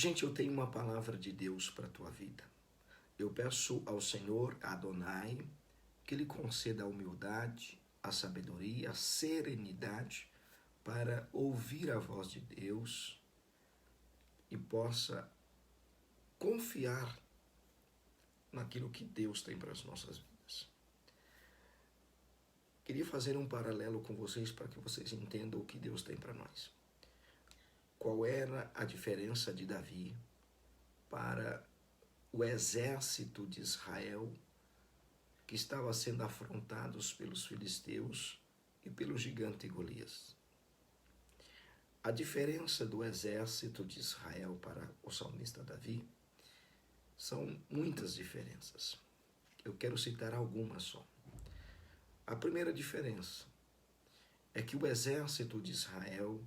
Gente, eu tenho uma palavra de Deus para a tua vida. Eu peço ao Senhor Adonai que Ele conceda a humildade, a sabedoria, a serenidade para ouvir a voz de Deus e possa confiar naquilo que Deus tem para as nossas vidas. Queria fazer um paralelo com vocês para que vocês entendam o que Deus tem para nós. Qual era a diferença de Davi para o exército de Israel que estava sendo afrontados pelos filisteus e pelo gigante Golias? A diferença do exército de Israel para o salmista Davi são muitas diferenças. Eu quero citar algumas só. A primeira diferença é que o exército de Israel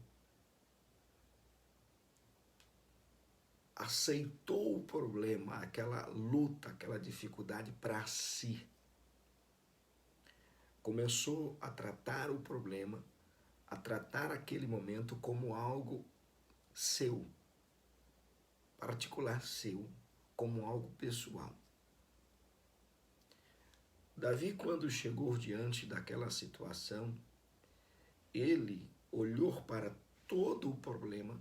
aceitou o problema, aquela luta, aquela dificuldade para si. Começou a tratar o problema, a tratar aquele momento como algo seu, particular seu, como algo pessoal. Davi, quando chegou diante daquela situação, ele olhou para todo o problema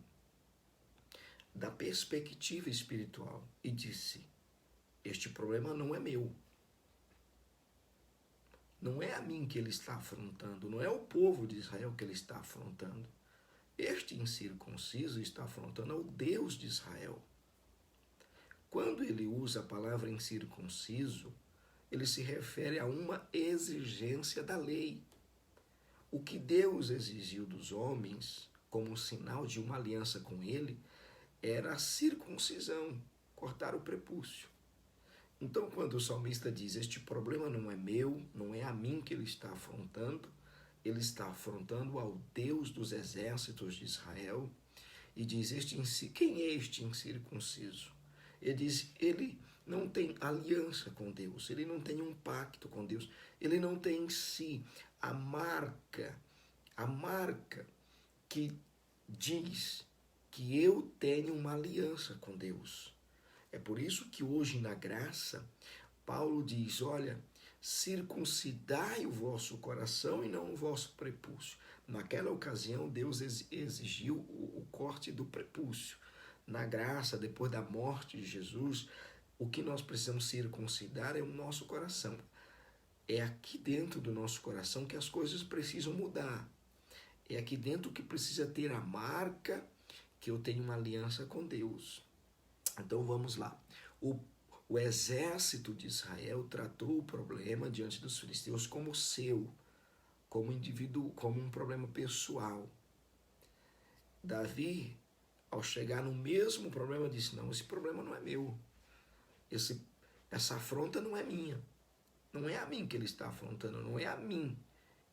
da perspectiva espiritual e disse: este problema não é meu. Não é a mim que ele está afrontando, não é o povo de Israel que ele está afrontando. Este incircunciso está afrontando ao Deus de Israel. Quando ele usa a palavra incircunciso, ele se refere a uma exigência da lei. O que Deus exigiu dos homens, como sinal de uma aliança com ele, era a circuncisão, cortar o prepúcio. Então, quando o salmista diz, este problema não é meu, não é a mim que ele está afrontando ao Deus dos exércitos de Israel, e diz, quem é este incircunciso? Ele diz, ele não tem aliança com Deus, ele não tem um pacto com Deus, ele não tem em si a marca que diz que eu tenho uma aliança com Deus. É por isso que hoje na graça, Paulo diz, olha, circuncidai o vosso coração e não o vosso prepúcio. Naquela ocasião, Deus exigiu o corte do prepúcio. Na graça, depois da morte de Jesus, o que nós precisamos circuncidar é o nosso coração. É aqui dentro do nosso coração que as coisas precisam mudar. É aqui dentro que precisa ter a marca que eu tenho uma aliança com Deus. Então vamos lá. O exército de Israel tratou o problema diante dos filisteus como seu, como indivíduo, como um problema pessoal. Davi, ao chegar no mesmo problema, disse, não, esse problema não é meu. Essa afronta não é minha. Não é a mim que ele está afrontando, não é a mim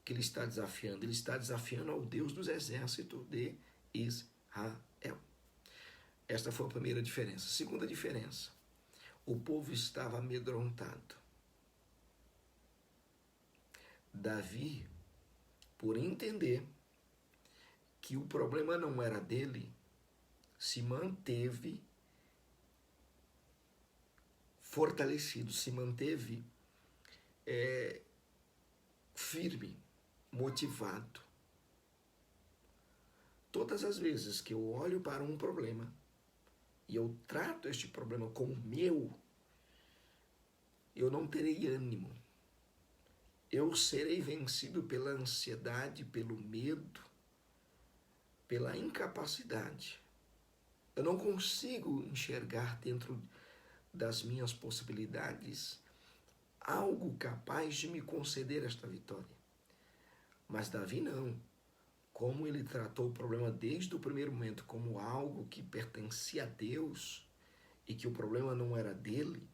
que ele está desafiando. Ele está desafiando ao Deus dos exércitos de Israel. Esta foi a primeira diferença. Segunda diferença, o povo estava amedrontado. Davi, por entender que o problema não era dele, se manteve fortalecido, se manteve firme, motivado. Todas as vezes que eu olho para um problema e eu trato este problema como meu, eu não terei ânimo. Eu serei vencido pela ansiedade, pelo medo, pela incapacidade. Eu não consigo enxergar dentro das minhas possibilidades algo capaz de me conceder esta vitória. Mas Davi não. Como ele tratou o problema desde o primeiro momento como algo que pertencia a Deus e que o problema não era dele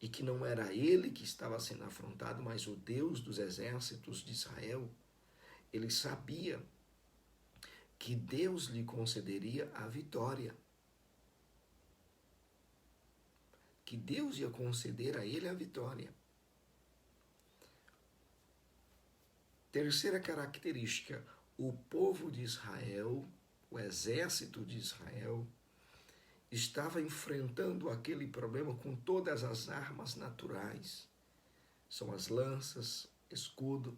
e que não era ele que estava sendo afrontado, mas o Deus dos exércitos de Israel, ele sabia que Deus lhe concederia a vitória. Que Deus ia conceder a ele a vitória. Terceira característica, o povo de Israel, o exército de Israel, estava enfrentando aquele problema com todas as armas naturais. São as lanças, escudo,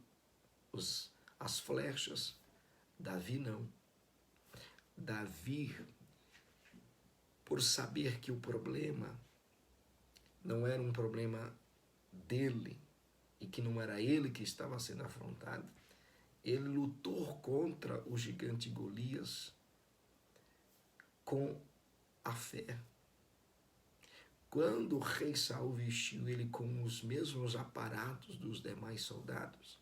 as flechas. Davi não. Davi, por saber que o problema não era um problema dele e que não era ele que estava sendo afrontado, ele lutou contra o gigante Golias com a fé. Quando o rei Saul vestiu ele com os mesmos aparatos dos demais soldados,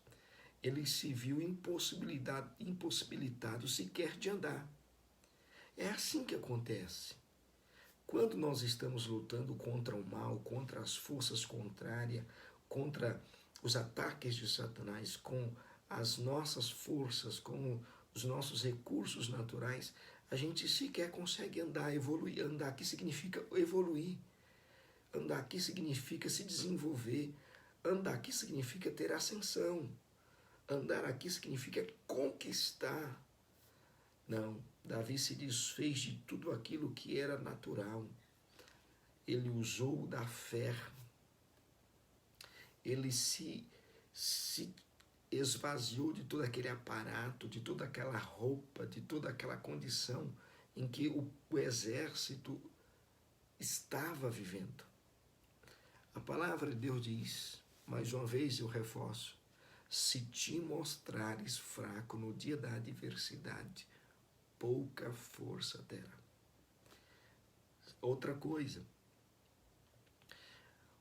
ele se viu impossibilitado sequer de andar. É assim que acontece. Quando nós estamos lutando contra o mal, contra as forças contrárias, contra os ataques de Satanás, com as nossas forças, com os nossos recursos naturais, a gente sequer consegue andar, evoluir. Andar aqui significa evoluir. Andar aqui significa se desenvolver. Andar aqui significa ter ascensão. Andar aqui significa conquistar. Não, Davi se desfez de tudo aquilo que era natural. Ele usou da fé. Ele se esvaziou de todo aquele aparato, de toda aquela roupa, de toda aquela condição em que o exército estava vivendo. A palavra de Deus diz, mais uma vez eu reforço, se te mostrares fraco no dia da adversidade, pouca força terá. Outra coisa,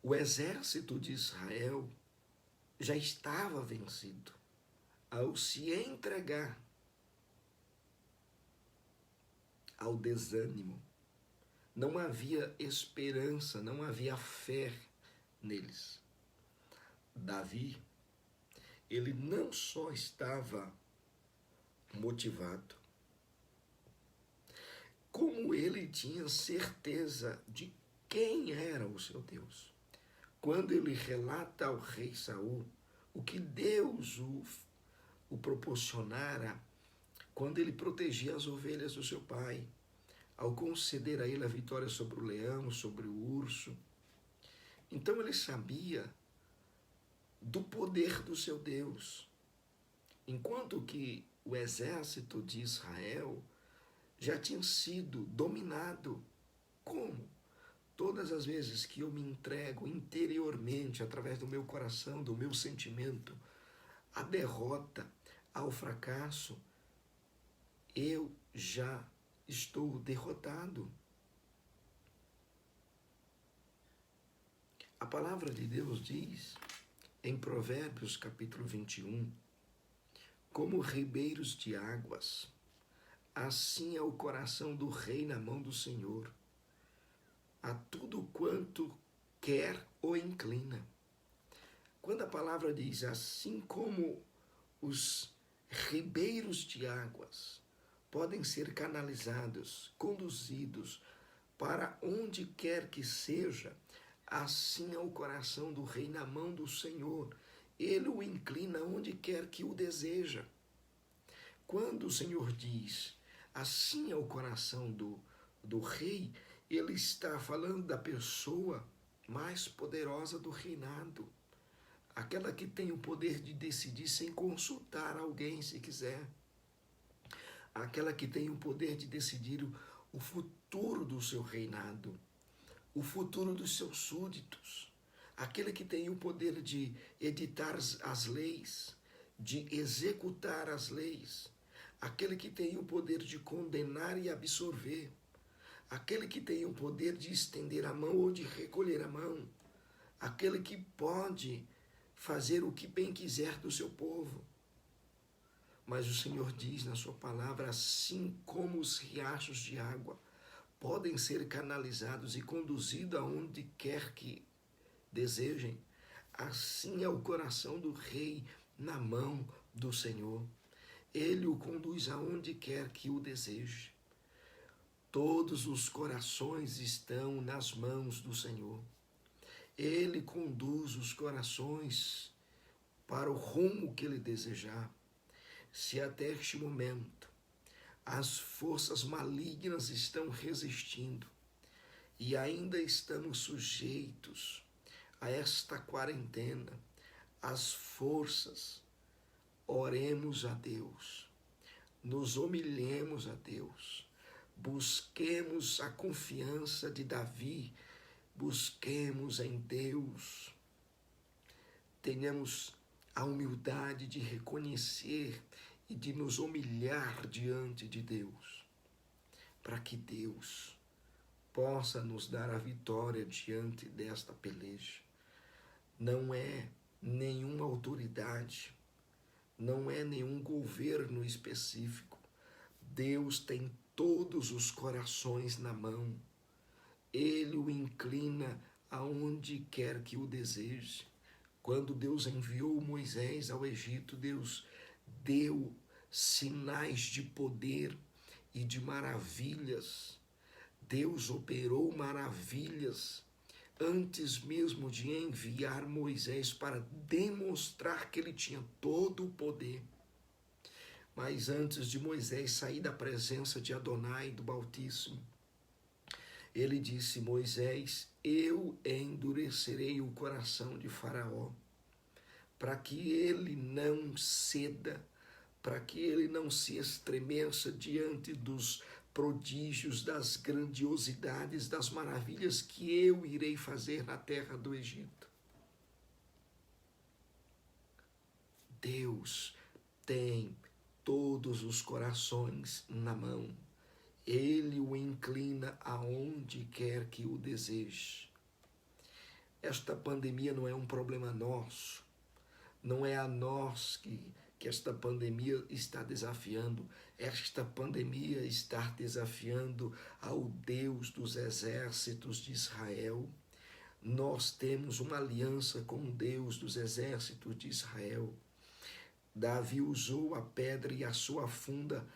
o exército de Israel já estava vencido ao se entregar ao desânimo. Não havia esperança, não havia fé neles. Davi, ele não só estava motivado, como ele tinha certeza de quem era o seu Deus. Quando ele relata ao rei Saul o que Deus o proporcionara quando ele protegia as ovelhas do seu pai, ao conceder a ele a vitória sobre o leão, sobre o urso. Então ele sabia do poder do seu Deus. Enquanto que o exército de Israel já tinha sido dominado. Como? Todas as vezes que eu me entrego interiormente, através do meu coração, do meu sentimento, à derrota, ao fracasso, eu já estou derrotado. A palavra de Deus diz, em Provérbios capítulo 21, como ribeiros de águas, assim é o coração do rei na mão do Senhor. A tudo quanto quer ou inclina. Quando a palavra diz assim como os ribeiros de águas podem ser canalizados, conduzidos para onde quer que seja, assim é o coração do rei na mão do Senhor. Ele o inclina onde quer que o deseja. Quando o Senhor diz, assim é o coração do rei, ele está falando da pessoa mais poderosa do reinado. Aquela que tem o poder de decidir sem consultar alguém, se quiser. Aquela que tem o poder de decidir o futuro do seu reinado, o futuro dos seus súditos. Aquele que tem o poder de editar as leis, de executar as leis. Aquele que tem o poder de condenar e absorver. Aquele que tem o poder de estender a mão ou de recolher a mão. Aquele que pode fazer o que bem quiser do seu povo. Mas o Senhor diz na sua palavra, assim como os riachos de água podem ser canalizados e conduzidos aonde quer que desejem, assim é o coração do rei na mão do Senhor. Ele o conduz aonde quer que o deseje. Todos os corações estão nas mãos do Senhor. Ele conduz os corações para o rumo que ele desejar. Se até este momento as forças malignas estão resistindo, e ainda estamos sujeitos a esta quarentena, as forças, oremos a Deus, nos humilhemos a Deus, busquemos a confiança de Davi, busquemos em Deus, tenhamos a humildade de reconhecer e de nos humilhar diante de Deus, para que Deus possa nos dar a vitória diante desta peleja. Não é nenhuma autoridade, não é nenhum governo específico. Deus tem todos os corações na mão. Ele o inclina aonde quer que o deseje. Quando Deus enviou Moisés ao Egito, Deus deu sinais de poder e de maravilhas. Deus operou maravilhas antes mesmo de enviar Moisés para demonstrar que ele tinha todo o poder. Mas antes de Moisés sair da presença de Adonai, do Altíssimo, ele disse: Moisés, eu endurecerei o coração de Faraó, para que ele não ceda, para que ele não se estremeça diante dos prodígios, das grandiosidades, das maravilhas que eu irei fazer na terra do Egito. Deus tem todos os corações na mão. Ele o inclina aonde quer que o deseje. Esta pandemia não é um problema nosso. Não é a nós que esta pandemia está desafiando. Esta pandemia está desafiando ao Deus dos exércitos de Israel. Nós temos uma aliança com o Deus dos exércitos de Israel. Davi usou a pedra e a sua funda.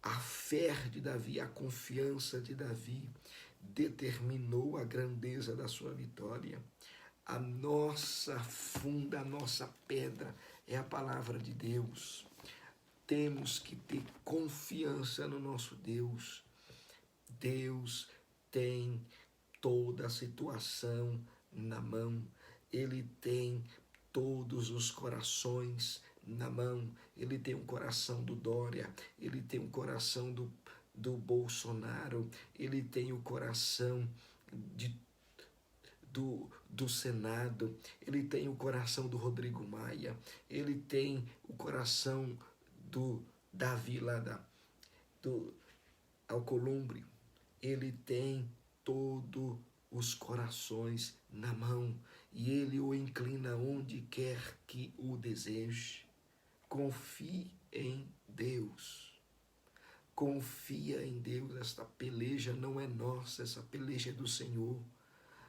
A fé de Davi, a confiança de Davi determinou a grandeza da sua vitória. A nossa funda, a nossa pedra é a palavra de Deus. Temos que ter confiança no nosso Deus. Deus tem toda a situação na mão. Ele tem todos os corações na mão. Ele tem o coração do Dória, ele tem o coração do Bolsonaro, ele tem o coração do Senado, ele tem o coração do Rodrigo Maia, ele tem o coração do Davi lá do Alcolumbre, ele tem todos os corações na mão e ele o inclina onde quer que o deseje. Confie em Deus. Confia em Deus. Esta peleja não é nossa, essa peleja é do Senhor.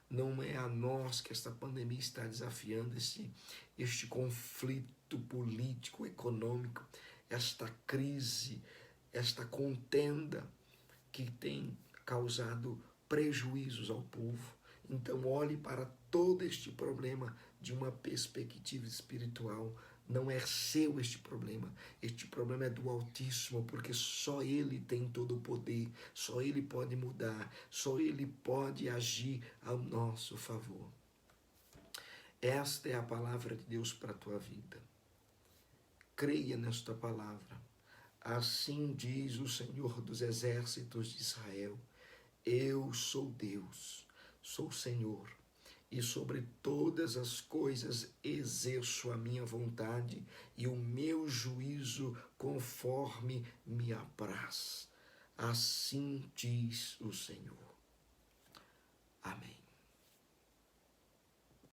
Não é a nós que esta pandemia está desafiando, este conflito político, econômico, esta crise, esta contenda que tem causado prejuízos ao povo. Então olhe para todo este problema de uma perspectiva espiritual. Não é seu este problema é do Altíssimo, porque só Ele tem todo o poder, só Ele pode mudar, só Ele pode agir ao nosso favor. Esta é a palavra de Deus para a tua vida. Creia nesta palavra. Assim diz o Senhor dos exércitos de Israel: eu sou Deus, sou Senhor, e sobre todas as coisas exerço a minha vontade e o meu juízo conforme me apraz. Assim diz o Senhor. Amém.